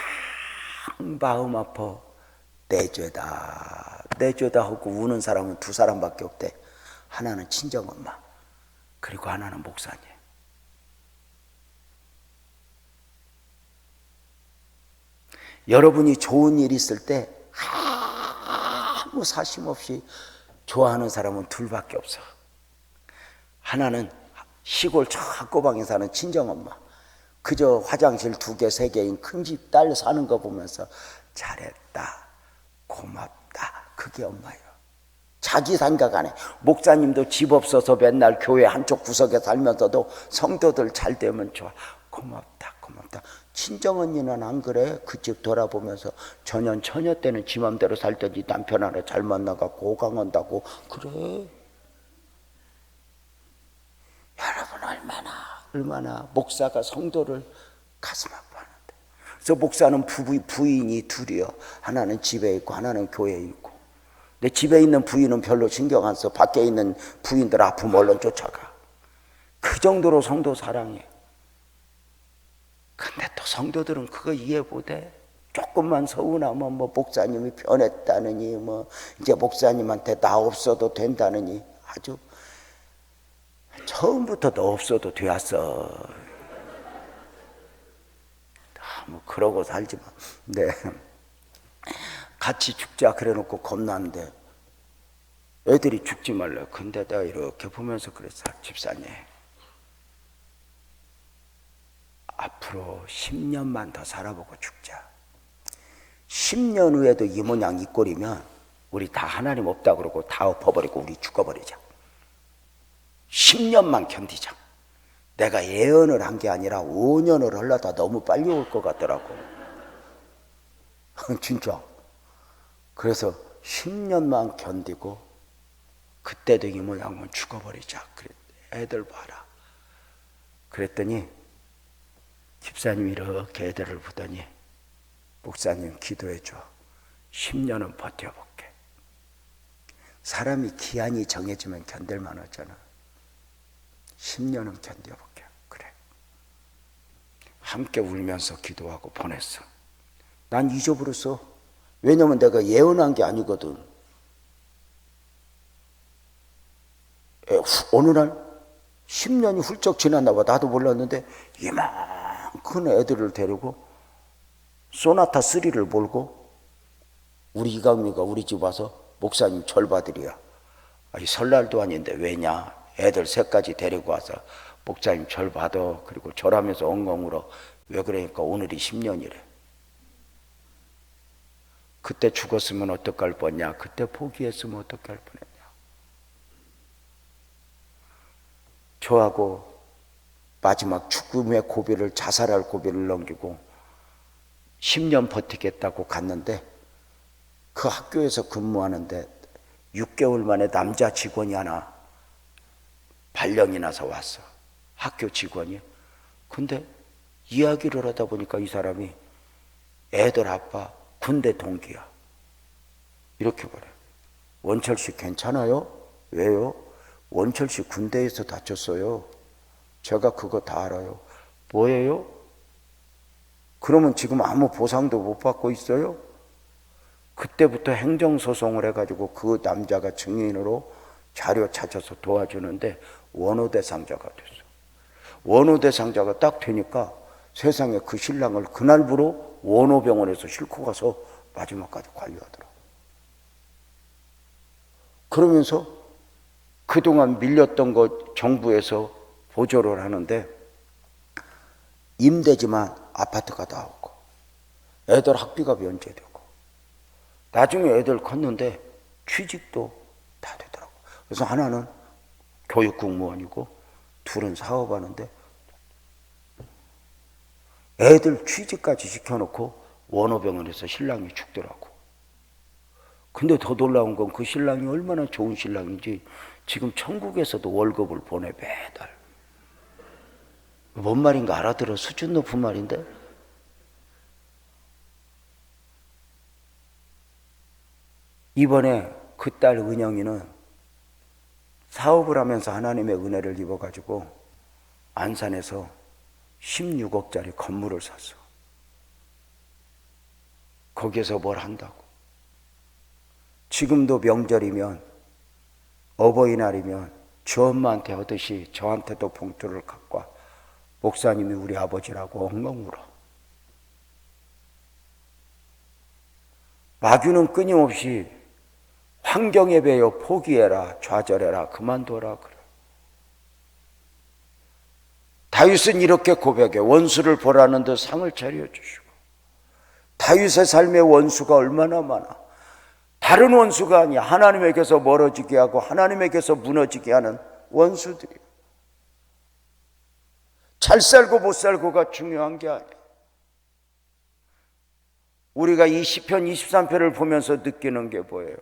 마음 아파 내 죄다 내 죄다 하고 우는 사람은 2사람밖에 없대. 하나는 친정엄마 그리고 하나는 목사님. 여러분이 좋은 일 있을 때 아무 사심 없이 좋아하는 사람은 2밖에 없어. 하나는 시골 저 꼬방에 사는 친정엄마. 그저 화장실 2개, 3개인 큰 집 딸 사는 거 보면서 잘했다, 고맙다. 그게 엄마예요. 자기 생각 안 해. 목사님도 집 없어서 맨날 교회 한쪽 구석에 살면서도 성도들 잘 되면 좋아. 고맙다, 고맙다. 친정언니는 안 그래? 그 집 돌아보면서 처녀 때는 지 맘대로 살더니 남편 하나 잘 만나갖고 오강한다고 그래. 여러분 얼마나 목사가 성도를 가슴 아파하는데. 그래서 목사는 부인이 2이요. 하나는 집에 있고 하나는 교회에 있고. 근데 집에 있는 부인은 별로 신경 안 써. 밖에 있는 부인들 아프면 얼른 쫓아가. 그 정도로 성도 사랑해. 근데 또 성도들은 그거 이해 못해. 조금만 서운하면 뭐 목사님이 변했다느니 뭐 이제 목사님한테 나 없어도 된다느니 아주 처음부터 너 없어도 되었어. 뭐 그러고 살지 마. 네. 같이 죽자 그래놓고 겁났는데 애들이 죽지 말래. 근데 내가 이렇게 보면서 그랬어. 집사님 앞으로 10년만 더 살아보고 죽자. 10년 후에도 이 모양 이 꼴이면 우리 다 하나님 없다 그러고 다 엎어버리고 우리 죽어버리자. 10년만 견디자. 내가 예언을 한 게 아니라 5년을 하려다 너무 빨리 올 것 같더라고. 진짜. 그래서 10년만 견디고 그때도 이 모양은 죽어버리자. 그래, 애들 봐라. 그랬더니 집사님이 이렇게 애들을 보더니 목사님 기도해줘. 10년은 버텨볼게. 사람이 기한이 정해지면 견딜만 하잖아. 10년은 견뎌볼게. 그래. 함께 울면서 기도하고 보냈어. 난 잊어버렸어. 왜냐면 내가 예언한 게 아니거든. 어느 날 10년이 훌쩍 지났나 봐. 나도 몰랐는데 이만큰 애들을 데리고 소나타 3를 몰고 우리 이강미가 우리 집 와서 목사님 절 받으리야. 아니, 설날도 아닌데 왜냐. 애들 셋까지 데리고 와서 목사님 절 받아. 그리고 절하면서 엉엉 울어. 왜 그러니까 오늘이 10년이래. 그때 죽었으면 어떡할 뻔냐. 그때 포기했으면 어떡할 뻔했냐. 저하고 마지막 죽음의 고비를, 자살할 고비를 넘기고 10년 버티겠다고 갔는데 그 학교에서 근무하는데 6개월 만에 남자 직원이 하나 발령이 나서 왔어. 학교 직원이. 근데 이야기를 하다 보니까 이 사람이 애들 아빠 군대 동기야. 이렇게 그래. 원철 씨 괜찮아요? 왜요? 원철 씨 군대에서 다쳤어요. 제가 그거 다 알아요. 뭐예요? 그러면 지금 아무 보상도 못 받고 있어요? 그때부터 행정소송을 해가지고 그 남자가 증인으로 자료 찾아서 도와주는데 원호대상자가 됐어. 원호대상자가 딱 되니까 세상에 그 신랑을 그날부로 원호병원에서 싣고 가서 마지막까지 관리하더라. 그러면서 그동안 밀렸던 거 정부에서 보조를 하는데 임대지만 아파트가 나오고 애들 학비가 면제되고 나중에 애들 컸는데 취직도 다 되더라고. 그래서 하나는 교육공무원이고 둘은 사업하는데 애들 취직까지 시켜놓고 원호병원에서 신랑이 죽더라고. 근데 더 놀라운 건 그 신랑이 얼마나 좋은 신랑인지 지금 천국에서도 월급을 보내 매달. 뭔 말인가 알아들어? 수준 높은 말인데. 이번에 그 딸 은영이는 사업을 하면서 하나님의 은혜를 입어가지고 안산에서 16억짜리 건물을 샀어. 거기에서 뭘 한다고. 지금도 명절이면 어버이날이면 저 엄마한테 하듯이 저한테도 봉투를 갖고 와. 목사님이 우리 아버지라고 엉엉 울어. 마귀는 끊임없이 환경에 배여 포기해라, 좌절해라, 그만둬라 그래. 다윗은 이렇게 고백해. 원수를 보라는 듯 상을 차려주시고. 다윗의 삶의 원수가 얼마나 많아. 다른 원수가 아니야. 하나님에게서 멀어지게 하고 하나님에게서 무너지게 하는 원수들이야. 잘 살고 못 살고가 중요한 게 아니야. 우리가 이 시편 23편을 보면서 느끼는 게 뭐예요?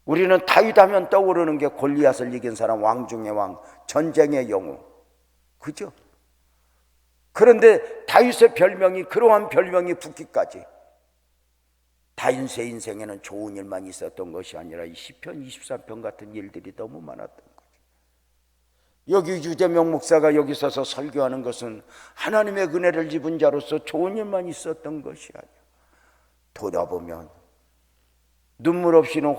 우리는 다윗 하면 떠오르는 게 골리앗을 이긴 사람, 왕 중의 왕, 전쟁의 영웅. 그죠? 그런데 다윗의 별명이, 그러한 별명이 붙기까지 다윗의 인생에는 좋은 일만 있었던 것이 아니라 이 시편 23편 같은 일들이 너무 많았던 거죠. 여기 유재명 목사가 여기 서서 설교하는 것은 하나님의 은혜를 입은 자로서 좋은 일만 있었던 것이 아니야. 돌아보면 눈물 없이는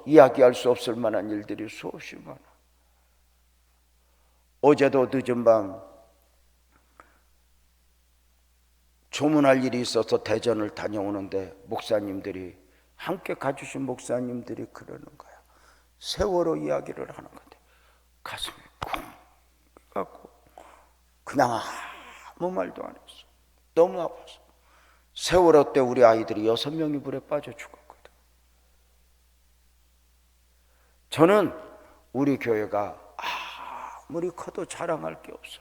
이야기할 수 없을 만한 일들이 수없이 많아. 어제도 늦은 밤 조문할 일이 있어서 대전을 다녀오는데 목사님들이, 함께 가주신 목사님들이 그러는 거야. 세월호 이야기를 하는 건데 가슴이 쿵 갖고 그냥 아무 말도 안 했어. 너무 아팠어. 세월호 때 우리 아이들이 6명이 물에 빠져 죽었거든. 저는 우리 교회가 아무리 커도 자랑할 게 없어.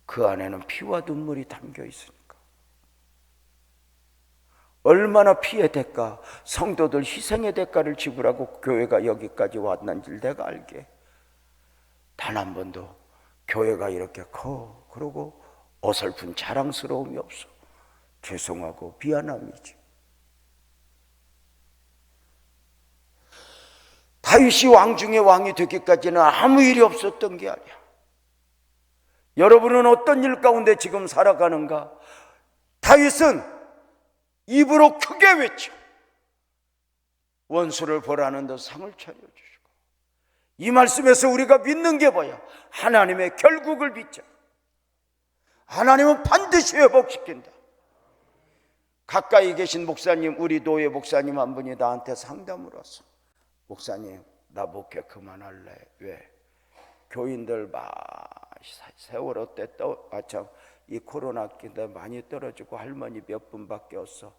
그 안에는 피와 눈물이 담겨 있으니까. 얼마나 피의 대가, 성도들 희생의 대가를 지불하고 교회가 여기까지 왔는지 내가 알게. 단 한 번도 교회가 이렇게 커, 그러고 어설픈 자랑스러움이 없어. 죄송하고 미안함이지. 다윗이 왕 중에 왕이 되기까지는 아무 일이 없었던 게 아니야. 여러분은 어떤 일 가운데 지금 살아가는가? 다윗은 입으로 크게 외쳐 원수를 벌하는 듯 상을 차려주시고, 이 말씀에서 우리가 믿는 게 뭐야? 하나님의 결국을 믿자. 하나님은 반드시 회복시킨다. 가까이 계신 목사님, 우리 교회 목사님 한 분이 나한테 상담을 왔어. 목사님, 나 목회 그만할래. 왜? 교인들 세월호 때 마침 이 코로나 때문에 많이 떨어지고 할머니 몇 분밖에 없어.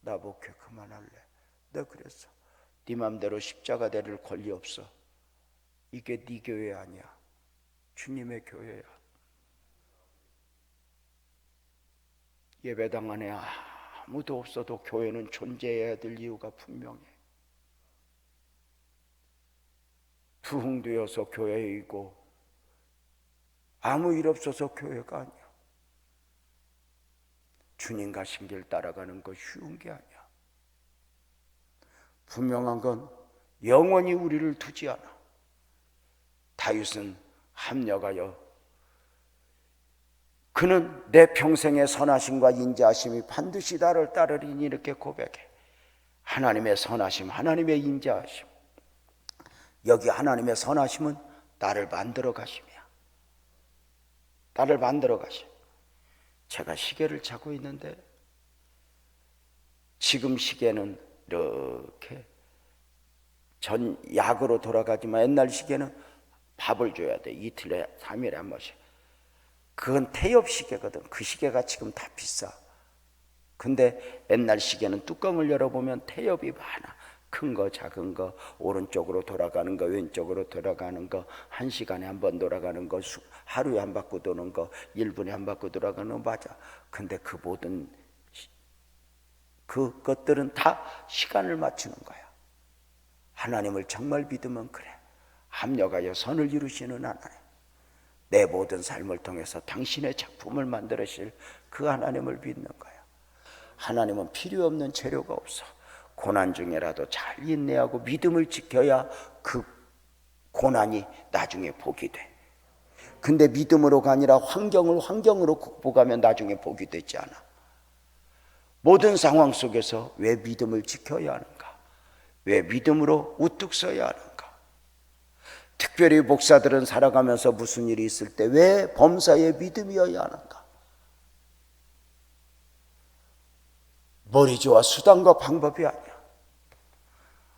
나 목회 그만할래. 내가 그랬어. 네 맘대로 십자가 대를 권리 없어. 이게 네 교회 아니야. 주님의 교회야. 예배당 안에 아무도 없어도 교회는 존재해야 될 이유가 분명해. 부흥되어서 교회이고 아무 일 없어서 교회가 아니야. 주님 가신 길 따라가는 거 쉬운 게 아니야. 분명한 건 영원히 우리를 두지 않아. 다윗은 합력하여 그는 내 평생의 선하심과 인자하심이 반드시 나를 따르리니 이렇게 고백해. 하나님의 선하심, 하나님의 인자하심. 여기 하나님의 선하심은 나를 만들어 가심이야. 나를 만들어 가심. 제가 시계를 차고 있는데 지금 시계는 이렇게 전 약으로 돌아가지만 옛날 시계는 밥을 줘야 돼. 이틀에 3일에 한 번씩. 그건 태엽 시계거든. 그 시계가 지금 다 비싸. 근데 옛날 시계는 뚜껑을 열어보면 태엽이 많아. 큰 거, 작은 거, 오른쪽으로 돌아가는 거, 왼쪽으로 돌아가는 거, 1시간에 한 번 돌아가는 거, 하루에 한 바퀴 도는 거, 1분에 한 바퀴 돌아가는 거 맞아. 근데 그 모든 그 것들은 다 시간을 맞추는 거야. 하나님을 정말 믿으면 그래. 합력하여 선을 이루시는 하나님, 내 모든 삶을 통해서 당신의 작품을 만들으실 그 하나님을 믿는 거야. 하나님은 필요 없는 재료가 없어. 고난 중에라도 잘 인내하고 믿음을 지켜야 그 고난이 나중에 복이 돼. 근데 믿음으로가 아니라 환경으로 극복하면 나중에 복이 되지 않아. 모든 상황 속에서 왜 믿음을 지켜야 하는가? 왜 믿음으로 우뚝 서야 하는가? 특별히 목사들은 살아가면서 무슨 일이 있을 때 왜 범사에 믿음이어야 하는가? 머리좋아 수단과 방법이 아니야.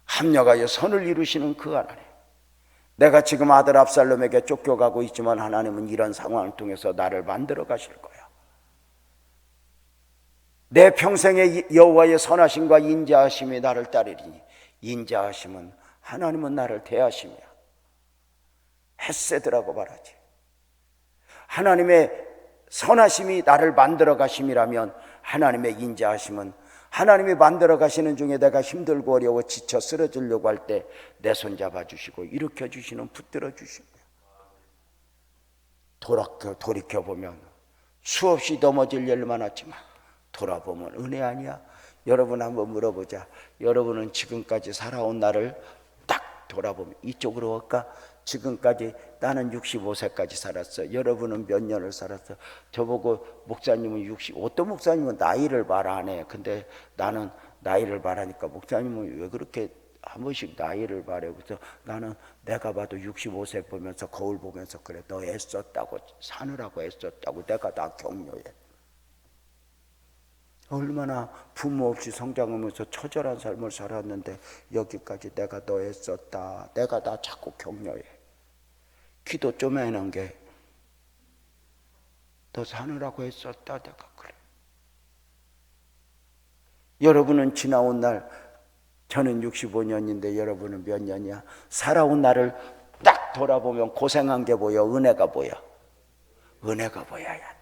합력하여 선을 이루시는 그 하나님. 내가 지금 아들 압살롬에게 쫓겨가고 있지만 하나님은 이런 상황을 통해서 나를 만들어 가실 거야. 내 평생의 여호와의 선하심과 인자하심이 나를 따르리니, 인자하심은 하나님은 나를 대하심이야. 헤세드라고 말하지. 하나님의 선하심이 나를 만들어 가심이라면 하나님의 인자하심은 하나님이 만들어 가시는 중에 내가 힘들고 어려워 지쳐 쓰러지려고 할 때 내 손 잡아주시고 일으켜 주시는, 붙들어 주시는 거야. 돌이켜보면 수없이 넘어질 일 많았지만 돌아보면 은혜 아니야? 여러분 한번 물어보자. 여러분은 지금까지 살아온 나를 딱 돌아보면 이쪽으로 올까? 지금까지 나는 65세까지 살았어. 여러분은 몇 년을 살았어? 저보고 목사님은 60, 어떤 목사님은 나이를 말 안 해. 근데 나는 나이를 말하니까 목사님은 왜 그렇게 한 번씩 나이를 말해. 그래서 나는 내가 봐도 65세 보면서 거울 보면서 그래. 너 애썼다고, 사느라고 애썼다고 내가 다 격려해. 얼마나 부모 없이 성장하면서 처절한 삶을 살았는데 여기까지 내가 너 애썼다, 내가 다 자꾸 격려해. 기도 좀 해놓은 게 너 사느라고 애썼다, 내가 그래. 여러분은 지나온 날, 저는 65년인데 여러분은 몇 년이야? 살아온 날을 딱 돌아보면 고생한 게 보여? 은혜가 보여? 은혜가 보여야 돼.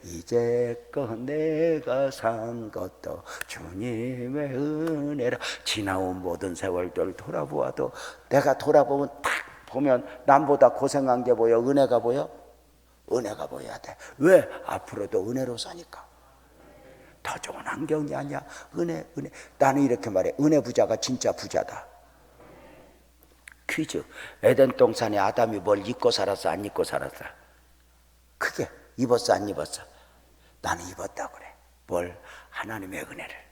이제껏 내가 산 것도 주님의 은혜라. 지나온 모든 세월들 돌아보아도 내가 돌아보면 딱 보면 남보다 고생한 게 보여? 은혜가 보여? 은혜가 보여야 돼. 왜? 앞으로도 은혜로 사니까. 더 좋은 환경이 아니야. 은혜. 나는 이렇게 말해. 은혜 부자가 진짜 부자다. 퀴즈. 에덴 동산에 아담이 뭘 잊고 살았어, 안 잊고 살았어? 크게 입었어 안 입었어? 나는 입었다고 그래. 뭘? 하나님의 은혜를.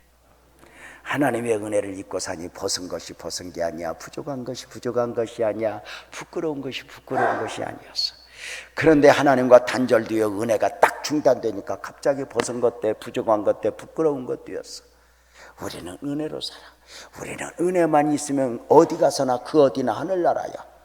하나님의 은혜를 입고 사니 벗은 것이 벗은 게 아니야, 부족한 것이 부족한 것이 아니야, 부끄러운 것이 부끄러운 것이 아니었어. 그런데 하나님과 단절되어 은혜가 딱 중단되니까 갑자기 벗은 것들, 부족한 것들, 부끄러운 것들이었어. 우리는 은혜로 살아. 우리는 은혜만 있으면 어디 가서나 그 어디나 하늘나라야.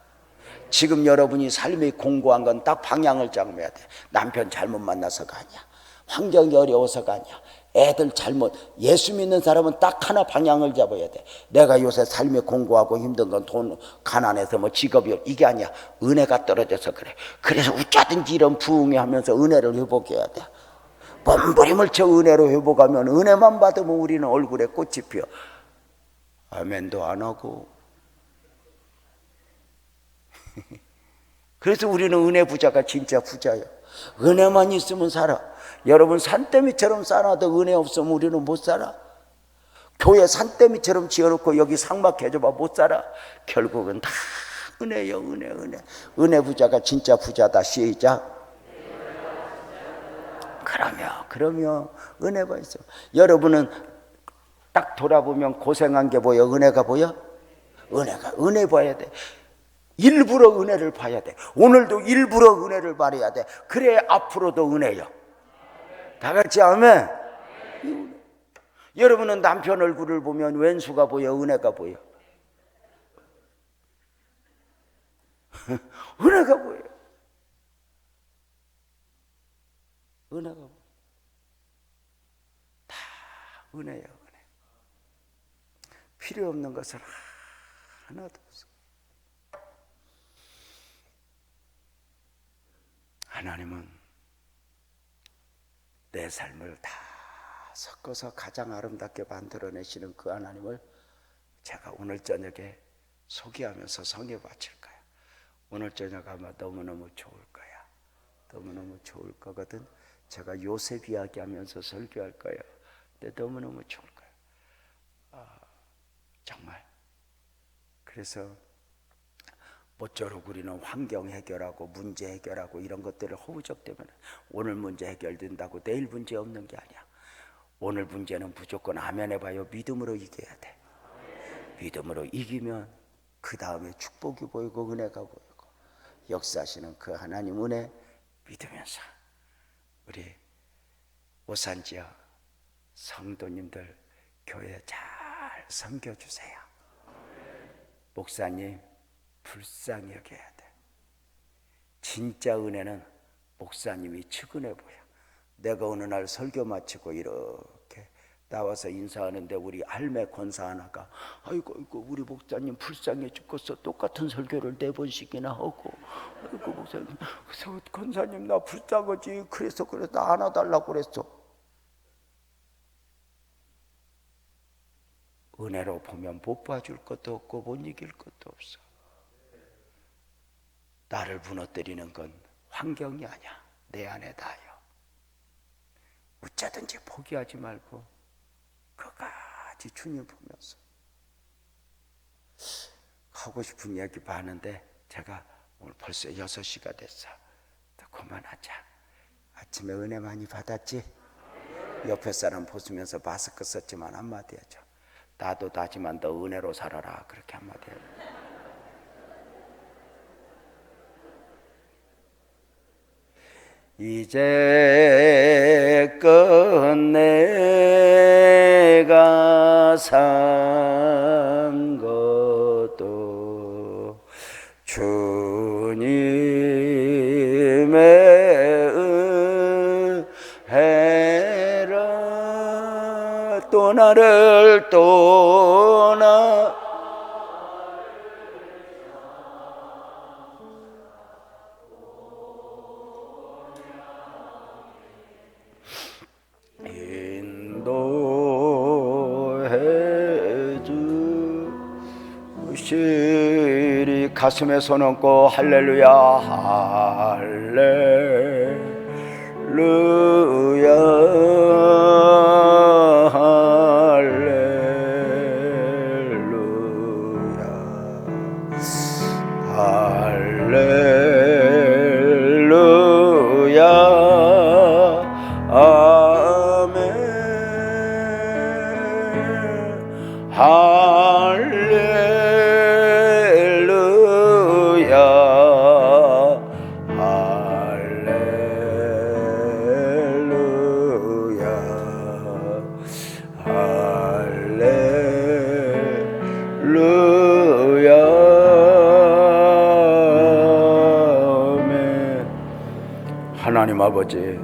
지금 여러분이 삶이 공고한 건 딱 방향을 잡아야 돼. 남편 잘못 만나서가 아니야, 환경이 어려워서가 아니야, 애들 잘못. 예수 믿는 사람은 딱 하나 방향을 잡아야 돼. 내가 요새 삶이 공고하고 힘든 건 돈, 가난해서 뭐 직업이, 이게 아니야. 은혜가 떨어져서 그래. 그래서 어쩌든지 이런 부흥이 하면서 은혜를 회복해야 돼. 몸부림을 쳐 은혜로 회복하면, 은혜만 받으면 우리는 얼굴에 꽃이 피어. 아멘도 안 하고. 그래서 우리는 은혜 부자가 진짜 부자예요. 은혜만 있으면 살아. 여러분, 산더미처럼 쌓아도 은혜 없으면 우리는 못 살아. 교회 산더미처럼 지어놓고 여기 상막 해줘봐, 못 살아. 결국은 다 은혜요, 은혜. 은혜 부자가 진짜 부자다. 시작. 그러면 은혜가 있어. 여러분은 딱 돌아보면 고생한 게 보여? 은혜가 보여? 은혜 봐야 돼. 일부러 은혜를 봐야 돼. 오늘도 일부러 은혜를 바라야 돼. 그래 앞으로도 은혜요. 다 같이 아멘. 여러분은 남편 얼굴을 보면 왼수가 보여? 은혜가 보여? 은혜가 보여. 은혜가 보여. 다 은혜예요, 은혜. 필요 없는 것은 하나도 없어. 하나님은 내 삶을 다 섞어서 가장 아름답게 만들어내시는 그 하나님을 제가 오늘 저녁에 소개하면서 성에 바칠 거야. 오늘 저녁 아마 너무너무 좋을 거야. 너무너무 좋을 거거든. 제가 요셉 이야기하면서 설교할 거예요. 근데 너무너무 좋을 거야. 정말. 그래서 모쪼록 우리는 환경 해결하고 문제 해결하고 이런 것들을 허우적대면 오늘 문제 해결된다고 내일 문제 없는 게 아니야. 오늘 문제는 무조건 아멘 해봐요. 믿음으로 이겨야 돼. 믿음으로 이기면 그 다음에 축복이 보이고 은혜가 보이고 역사하시는 그 하나님 은혜 믿으면서 우리 오산지역 성도님들 교회 잘 섬겨주세요. 목사님 불쌍히 여겨야 돼. 진짜 은혜는 목사님이 측은해 보여. 내가 어느 날 설교 마치고 이렇게 나와서 인사하는데 우리 할매 권사 하나가 아이고 우리 목사님 불쌍해 죽겠어. 똑같은 설교를 4번씩이나 하고 아이고 목사님, 그래서 권사님 나 불쌍하지. 그래서 나 안아달라고 그랬어. 은혜로 보면 못 봐줄 것도 없고 못 이길 것도 없어. 나를 무너뜨리는 건 환경이 아니야. 내 안에 다요. 어쩌든지 포기하지 말고 끝까지 주님 보면서 하고 싶은 이야기 많은데 제가 오늘 벌써 6시가 됐어. 그만하자. 아침에 은혜 많이 받았지? 옆에 사람 보시면서 마스크 썼지만 한마디 해줘. 나도 다지만 너 은혜로 살아라. 그렇게 한마디 해줘. 이제껏 내가 산 것도 주님의 은혜라. 또 나를 인도해 주시리. 가슴에 손 얹고 할렐루야 할렐루야 할렐루야 할렐루야 할렐루야 할렐루야 아멘. 하나님 아버지,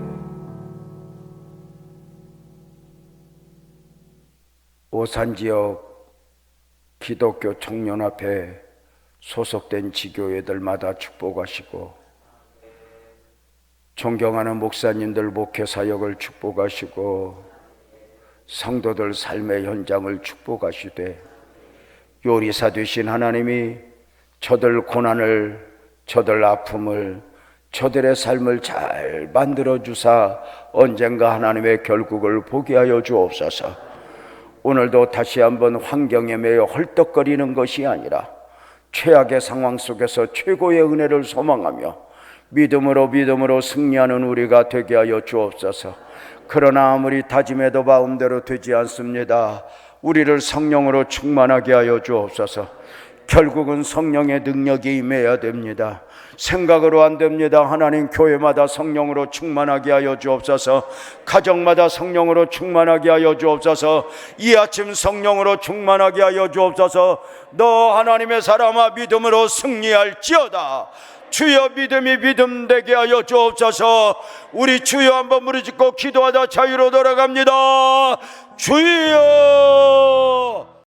오산지역 기독교 청년합회 소속된 지교회들마다 축복하시고, 존경하는 목사님들 목회사역을 축복하시고, 성도들 삶의 현장을 축복하시되, 요리사 되신 하나님이 저들 고난을, 저들 아픔을, 저들의 삶을 잘 만들어 주사 언젠가 하나님의 결국을 보게 하여 주옵소서. 오늘도 다시 한번 환경에 매여 헐떡거리는 것이 아니라 최악의 상황 속에서 최고의 은혜를 소망하며 믿음으로 승리하는 우리가 되게 하여 주옵소서. 그러나 아무리 다짐해도 마음대로 되지 않습니다. 우리를 성령으로 충만하게 하여 주옵소서. 결국은 성령의 능력이 임해야 됩니다. 생각으로 안 됩니다. 하나님, 교회마다 성령으로 충만하게 하여 주옵소서. 가정마다 성령으로 충만하게 하여 주옵소서. 이 아침 성령으로 충만하게 하여 주옵소서. 너 하나님의 사람아, 믿음으로 승리할지어다. 주여, 믿음이 믿음 되게 하여 주옵소서. 우리 주여 한번 무릎 짓고 기도하다 자유로 돌아갑니다. 주여.